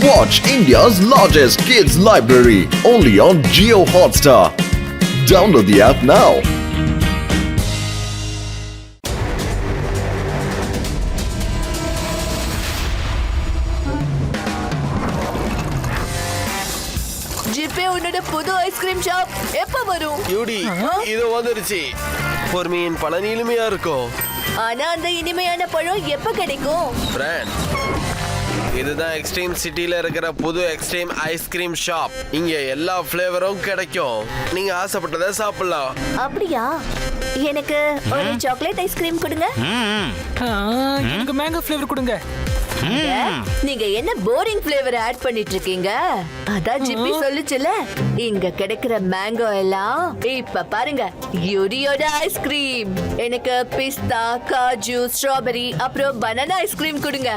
Watch India's largest kids library only on Jio Hotstar. Download the app now. GPay உன்னோட புது ice cream shop எப்ப வரும்? யூடி இது வந்துருச்சு. பொறுமையின் பலன் இனிமையா இருக்கும். ஆனா அந்த இனிமையான பழம் எப்ப கிடைக்கும்? பிராண்ட் இதுதான் எக்ஸ்ட்ரீம் சிட்டில இருக்கிற புது எக்ஸ்ட்ரீம் ஐஸ்கிரீம் ஷாப். இங்க எல்லா ஃப்ளேவரும் கிடைக்கும். நீங்க ஆசைப்பட்டதை சாப்பிடலாம். அப்படியா? எனக்கு ஒரு சாக்லேட் ஐஸ்கிரீம் கொடுங்க. எனக்கு மேங்கோ ஃப்ளேவர் கொடுங்க. நீங்க என்ன போரிங் ஃப்ளேவர் ஆட் பண்ணிட்டு இருக்கீங்க? அதான் ஜிபி சொல்லுச்சுல, இங்க கிடைக்கிற மேங்கோ எல்லாம் இப்ப பாருங்க யூரியோட ஐஸ்கிரீம். எனக்கு பிஸ்தா, காஜு, ஸ்ட்ராபெரி அப்புறம் பனானா ஐஸ்கிரீம் கொடுங்க.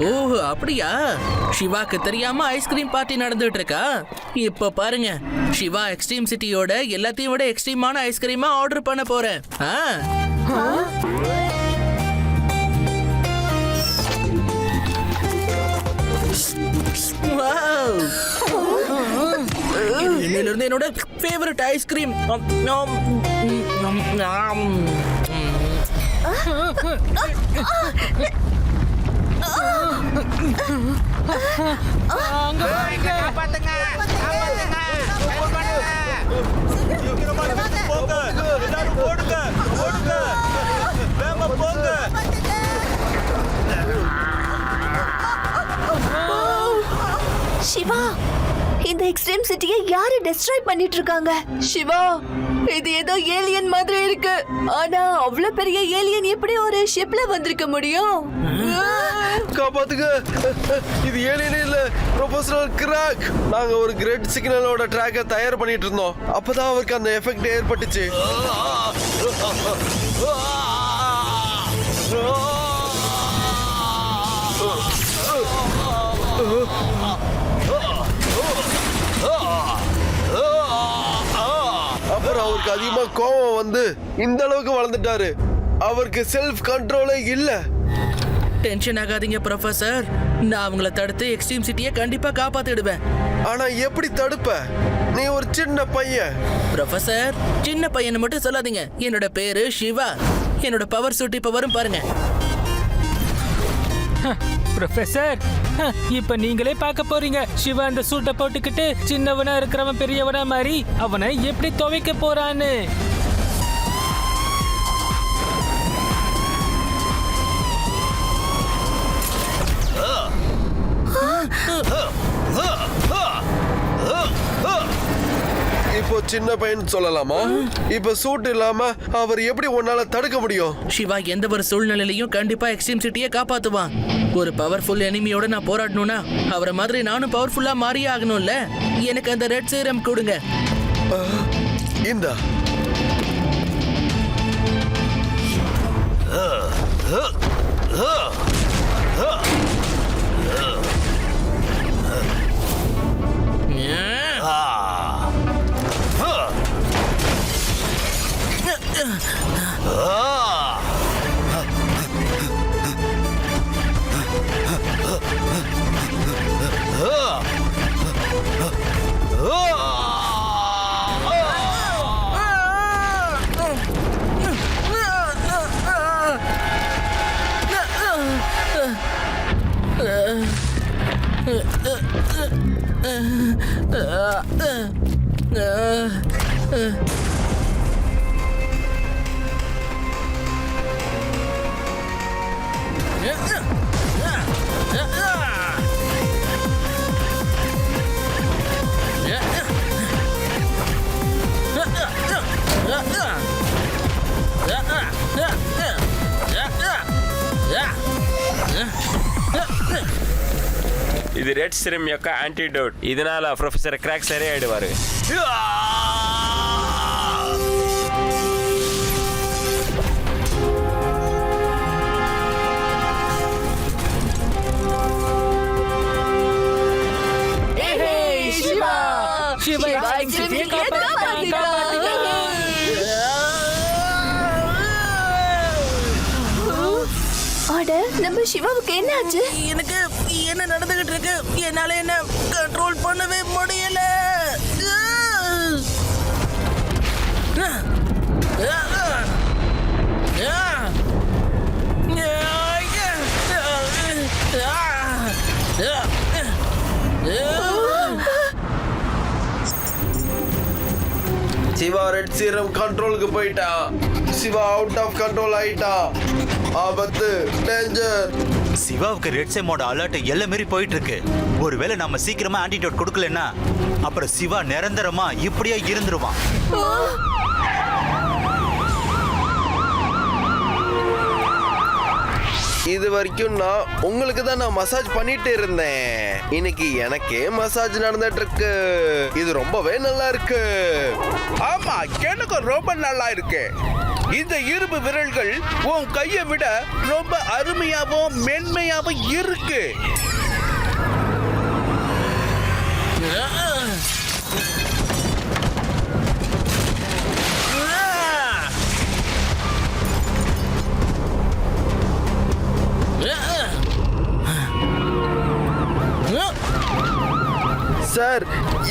ஓ அப்படியா? சிவாக்கு தெரியாம ஐஸ்கிரீம் பார்ட்டி நடந்துட்டு இருக்கா? இப்ப பாருங்க, சிவா எக்ஸ்ட்ரீம் சிட்டியோட எல்லாத்தையும் விட எக்ஸ்ட்ரீமான ஐஸ்கிரீமா ஆர்டர் பண்ண போறேன். இன்னையில இருந்து என்னோட ஃபேவரட் ஐஸ்கிரீம். சிவா, இந்த எக்ஸ்ட்ரீம் சிட்டியை யாரு டெஸ்ட்ராய் பண்ணிட்டு இருக்காங்க? சிவா, இது ஏதோ ஏலியன் மாதிரி இருக்கு. ஆனா அவ்வளவு பெரிய ஏலியன் எப்படி ஒரு ஷிப்ல வந்திருக்க முடியும்? காப்பாத்துங்க, இது ஏலியனே இல்ல, ப்ரொஃபஷனல் கிராக். நாங்க ஒரு கிரெட் சிக்னலோட ட்ராக்கை தயார் பண்ணிட்டு இருந்தோம். அப்பதான் அவருக்கு அந்த எஃபெக்ட் ஏற்பட்டுச்சு. அப்புறம் அவருக்கு அதிகமா கோபம் வந்து இந்த அளவுக்கு வளர்ந்துட்டாரு. அவருக்கு செல்ஃப் கண்ட்ரோலே இல்ல. டென்ஷன் ஆகாதீங்க ப்ரொஃபசர், நான் அவங்கள தடுத்து எக்ஸ்ட்ரீம் சிட்டியை கண்டிப்பா காப்பாத்திடுவேன். ஆனா எப்படி தடுப்ப? நீ ஒரு சின்ன பையன். ப்ரொஃபசர், சின்ன பையனை மட்டும் சொல்லாதீங்க. என்னோட பேரு சிவா. என்னோட பவர் சூட் இப்ப வரும் பாருங்க. ப்ரொஃபசர், இப்ப நீங்களே பார்க்க போறீங்க. சிவா அந்த சூட்டை போட்டுக்கிட்டு சின்னவனா இருக்கிறவன் பெரியவனா மாதிரி அவனை எப்படி துவைக்க போறான்னு. இப்போ சின்ன பையன் சொல்லலாமா? இப்ப சூட் இல்லாம அவர் எப்படி உன்னால தடுக்க முடியும்? சிவா எந்த ஒரு சூழ்நிலையிலையும் கண்டிப்பா எக்ஸ்ட்ரீம் சிட்டியை காப்பாத்துவான். ஒரு பவர்ஃபுல் எனிமியோட நான் போராடணும்னா அவரை மாதிரி நானும் பவர்ஃபுல்லா மாறியே ஆகணும்ல. எனக்கு அந்த ரெட் சீரம் கொடுங்க. இந்த ఇది రెడ్ సిరం యొక్క యాంటీడోట్. இதனால ப்ரொஃபசர் கிராக் சரியாயிடுவாரு. அட நம்ம சிவாவுக்கு என்ன ஆச்சு? எனக்கு என்ன நடந்துகிட்டு இருக்கு, என்னால என்ன கண்ட்ரோல் பண்ணவே முடியல. சிவா ரெட் சீரம் கண்ட்ரோலுக்கு போயிட்டான். சிவா அவுட் ஆஃப் கண்ட்ரோல் ஆயிட்டான். ஆபத்து, டேஞ்சர். சிவாவுக்கு ரெட் சேமோட அலர்ட் எல்லாம் மீறி போயிட்டு இருக்கு. ஒருவேளை நம்ம சீக்கிரமா ஆன்டிடோட் கொடுக்கலன்னா அப்புறம் சிவா நிரந்தரமா இப்படியே இருந்துருவான். இது வரைக்கும் நான் உங்களுக்கு தான் நான் மசாஜ் பண்ணிட்டு இருந்தேன். இன்னைக்கு எனக்கே மசாஜ் நடந்துட்டு இருக்கு. இது ரொம்பவே நல்லா இருக்கு. ஆமா, எனக்கு ரொம்ப நல்லா இருக்கு. இந்த இரும்பு விரல்கள் உன் கையை விட ரொம்ப அருமையாவும் மென்மையாவும் இருக்கு. சார்,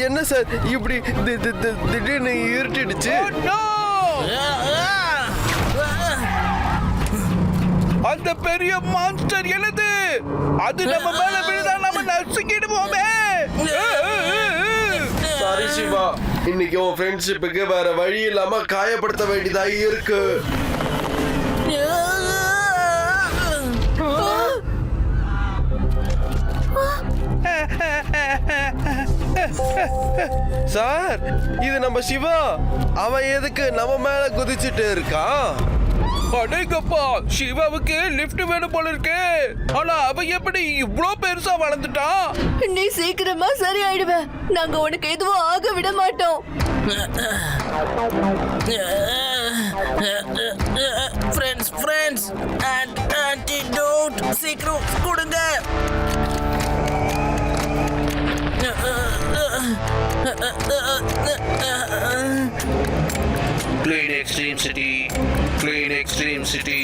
என்ன சார் இப்படி திடீர்னு இருட்டிடுச்சு? அந்த பெரிய மான்ஸ்டர் எழுது. அது நம்ம மேல விழுந்தா நம்ம நசுக்கிடுவோமே. சாரி சிவா, இன்னைக்கு உன் ஃப்ரெண்ட்ஷிப்புக்கு வேற வழி இல்லாம காயப்படுத்த வேண்டியதா இருக்கு. சார், இது நம்ம சிவா. அவன் எதுக்கு நம்ம மேல குதிச்சுட்டு இருக்கான்? அடேங்கப்பா, சிவாவுக்கு லிஃப்ட் வேணும் போல இருக்கு. ஆனா அவன் எப்படி இவ்ளோ பெருசா வளர்ந்துட்டான்? நீ சீக்கிரமா சரியாயிடுவ. நாங்க உனக்கு எதுவும் ஆக விட மாட்டோம். ஃப்ரெண்ட்ஸ் ஆன்டிடோட் சீக்கிரம் கொடுங்க. Clean Extreme City, Clean Extreme City.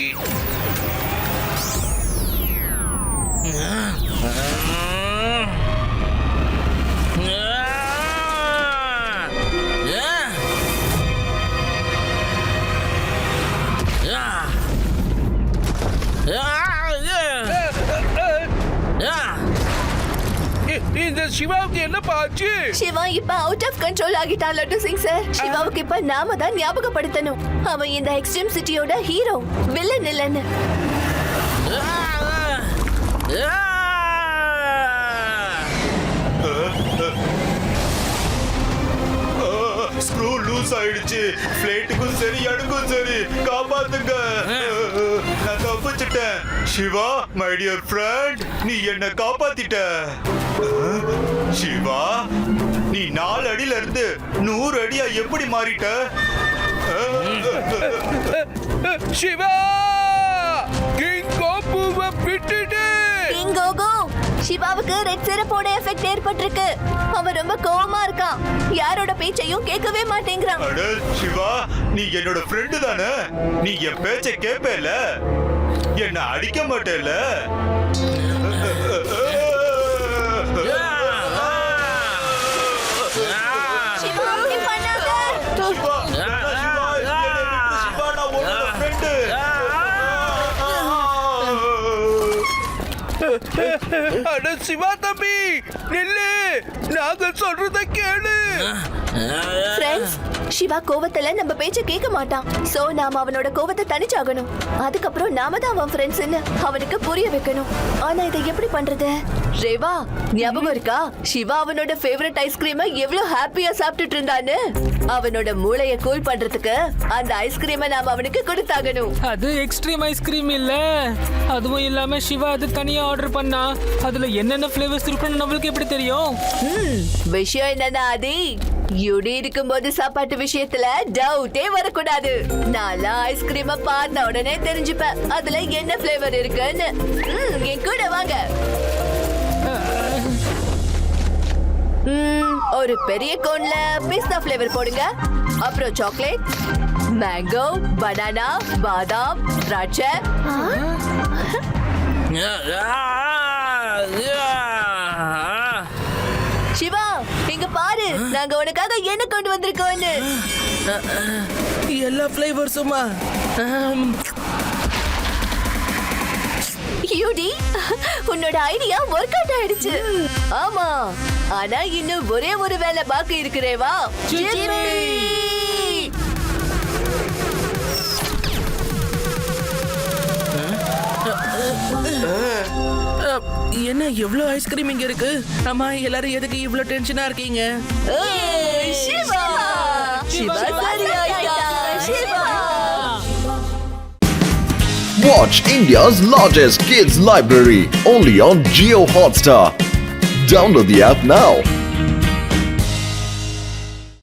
இந்த சிவாவுக்கு என்ன பாச்சு? சிவா இப்ப அவுட் ஆஃப் கண்ட்ரோல் ஆகிட்டான் லட்டு சிங் சார். சிவாவுக்கு இப்ப நாம தான் ஞாபகப்படுத்தணும், அவன் இந்த எக்ஸ்ட்ரீம் சிட்டியோட ஹீரோ, வில்லன் இல்லன்னு. ஸ்க்ரூ லூஸ் ஆயிடுச்சு. பிளேட்டுக்கும் சரி எனக்கும் சரி, காப்பாத்துங்க. நான் தப்பிச்சிட்டேன். சிவா, மை டியர் ஃப்ரெண்ட், நீ என்ன காப்பாத்திட்ட. சிவா, நீ 4 அடியில இருந்து 100 அடியா எப்படி மாறிட்ட? சிவா, கிங் கோபுவை விட்டுடு. கிங் கோகோ, சிவாவுக்கு ரெட் சிரப்போட எஃபெக்ட் ஏற்பட்டிருக்கு. அவன் ரொம்ப கோவமா இருக்கான். யாரோட பேச்சையும் கேட்கவே மாட்டேங்கிறான். அட சிவா, நீ என்னோட ஃப்ரெண்டு தானே. நீ என் பேச்சை கேட்பேல, என்ன அடிக்க மாட்டேல. சிவா, அப்படி பண்ணாத. சிவா, சிவா, நான் உன்னோட ஃப்ரெண்டு. அட சிவா தம்பி, நில்லு. நாங்க சொல்றத கேளு. ஃப்ரெண்ட்ஸ், சிவா கோவத்துல நம்ம பேச்ச கேட்க மாட்டான். சோ நாம அவனோட கோவத்தை தணிச்சாகணும். அதுக்கப்புறம் நாம தான் அவன் ஃப்ரெண்ட்ஸ்னு அவனுக்கு புரிய வைக்கணும். ஆனா இதை எப்படி பண்றது? ரேவா, ஞாபகம் இருக்கா சிவா அவனோட ஃபேவரட் ஐஸ்கிரீமை எவ்வளவு ஹாப்பியா சாப்பிட்டுட்டு இருந்தான்னு? அவனோட மூளைய கூல் பண்றதுக்கு அந்த ஐஸ்கிரீமை நாம அவனுக்கு கொடுத்தாகணும். அது எக்ஸ்ட்ரீம் ஐஸ்கிரீம் இல்ல. அதுவும் இல்லாம சிவா அது தனியா ஆர்டர் பண்ணா அதுல என்னென்ன ஃபிளேவர்ஸ் இருக்குன்னு நம்மளுக்கு எப்படி தெரியும்? விஷயம் என்னன்னா அது யுடி இருக்கும்போது சாப்பாட்டு விஷயத்துல டவுட்டே வரக்கூடாது. நான்லாம் ஐஸ்கிரீமை பார்த்த உடனே தெரிஞ்சுப்பேன் அதுல என்ன ஃபிளேவர் இருக்குன்னு. என் கூட வாங்க. ஒரு பெரிய கோன்ல பிஸ்தா ஃபிளேவர் போடுங்க. அப்புறம் சாக்லேட், மேங்கோ, பனானா, பாதாம், திராட்சை. சிவா இங்க பாரு நாங்க உனக்காக என்ன கொண்டு வந்திருக்கோம்னு. எல்லா ஃப்ளேவர்ஸுமா? யூடி உன்னோட ஐடியா ஒர்க் அவுட் ஆயிடுச்சு. ஆமா ஆனா இன்னும் ஒரே ஒரு வேலை பாக்கி இருக்கிறேவா. என்ன எவ்வளவு ஐஸ்கிரீம் இங்க இருக்கு? அம்மா எல்லாரும் எதுக்கு இவ்ளோ டென்ஷனா இருக்கீங்க? Siva Siva சரியாயிட்டா. Siva Watch India's largest kids library only on Geo Hotstar. Download the app now.